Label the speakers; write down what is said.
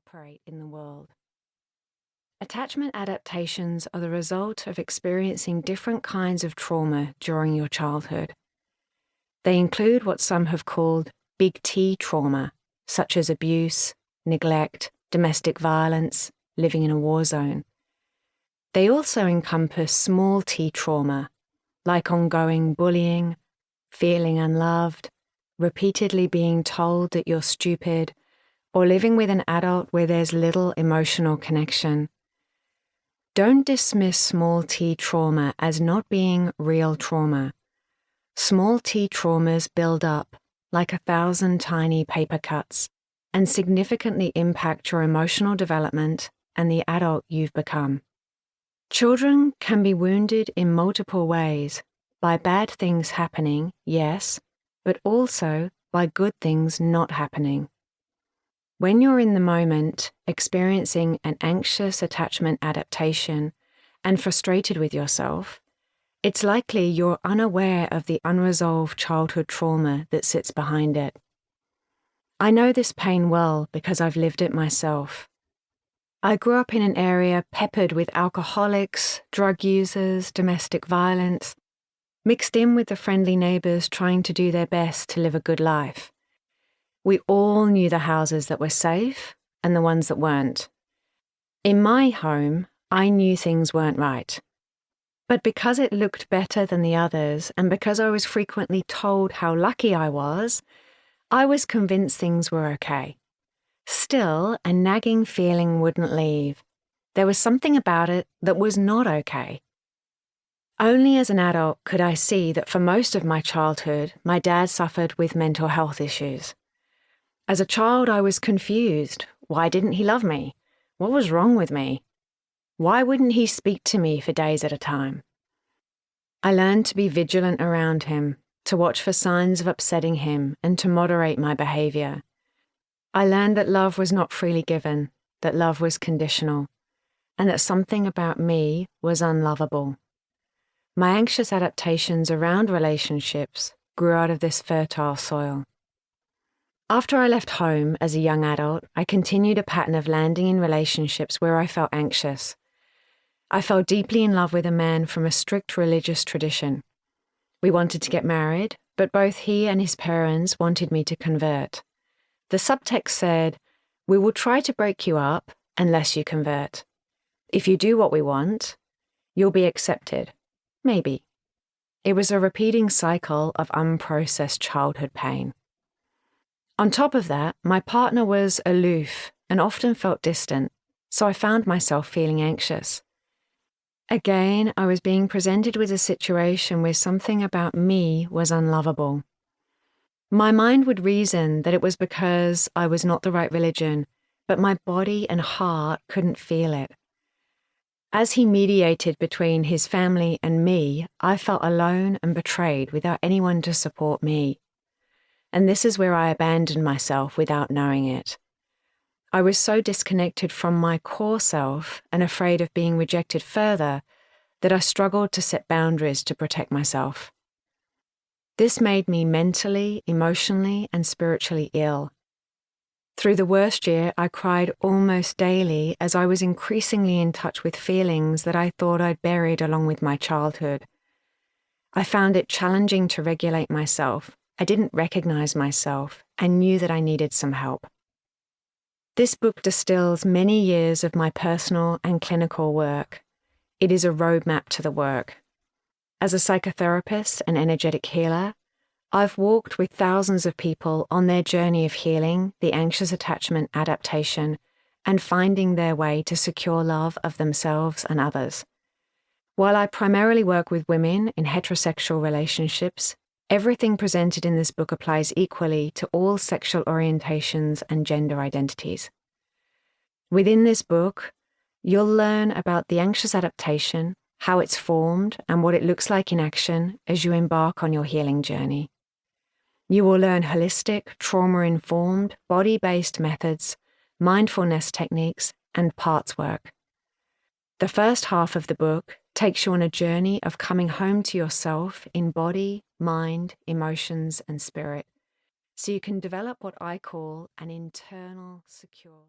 Speaker 1: operate in the world. Attachment adaptations are the result of experiencing different kinds of trauma during your childhood. They include what some have called big T trauma, such as abuse, neglect, domestic violence, living in a war zone. They also encompass small t trauma, like ongoing bullying, feeling unloved, repeatedly being told that you're stupid, or living with an adult where there's little emotional connection. Don't dismiss small t trauma as not being real trauma. Small t traumas build up like 1,000 tiny paper cuts and significantly impact your emotional development and the adult you've become. Children can be wounded in multiple ways, by bad things happening, yes, but also by good things not happening. When you're in the moment, experiencing an anxious attachment adaptation and frustrated with yourself, it's likely you're unaware of the unresolved childhood trauma that sits behind it. I know this pain well because I've lived it myself. I grew up in an area peppered with alcoholics, drug users, domestic violence, mixed in with the friendly neighbours trying to do their best to live a good life. We all knew the houses that were safe and the ones that weren't. In my home, I knew things weren't right. But because it looked better than the others, and because I was frequently told how lucky I was convinced things were okay. Still, a nagging feeling wouldn't leave. There was something about it that was not okay. Only as an adult could I see that for most of my childhood, my dad suffered with mental health issues. As a child, I was confused. Why didn't he love me? What was wrong with me? Why wouldn't he speak to me for days at a time? I learned to be vigilant around him, to watch for signs of upsetting him, and to moderate my behaviour. I learned that love was not freely given, that love was conditional, and that something about me was unlovable. My anxious adaptations around relationships grew out of this fertile soil. After I left home as a young adult, I continued a pattern of landing in relationships where I felt anxious. I fell deeply in love with a man from a strict religious tradition. We wanted to get married, but both he and his parents wanted me to convert. The subtext said, "We will try to break you up unless you convert. If you do what we want, you'll be accepted. Maybe." It was a repeating cycle of unprocessed childhood pain. On top of that, my partner was aloof and often felt distant, so I found myself feeling anxious. Again, I was being presented with a situation where something about me was unlovable. My mind would reason that it was because I was not the right religion, but my body and heart couldn't feel it. As he mediated between his family and me, I felt alone and betrayed without anyone to support me. And this is where I abandoned myself without knowing it. I was so disconnected from my core self and afraid of being rejected further that I struggled to set boundaries to protect myself. This made me mentally, emotionally, and spiritually ill. Through the worst year, I cried almost daily as I was increasingly in touch with feelings that I thought I'd buried along with my childhood. I found it challenging to regulate myself. I didn't recognize myself and knew that I needed some help. This book distills many years of my personal and clinical work. It is a roadmap to the work. As a psychotherapist and energetic healer, I've walked with thousands of people on their journey of healing, the anxious attachment adaptation, and finding their way to secure love of themselves and others. While I primarily work with women in heterosexual relationships, everything presented in this book applies equally to all sexual orientations and gender identities. Within this book, you'll learn about the anxious adaptation, how it's formed, and what it looks like in action as you embark on your healing journey. You will learn holistic, trauma-informed, body-based methods, mindfulness techniques, and parts work. The first half of the book takes you on a journey of coming home to yourself in body, mind, emotions, and spirit, so you can develop what I call an internal secure.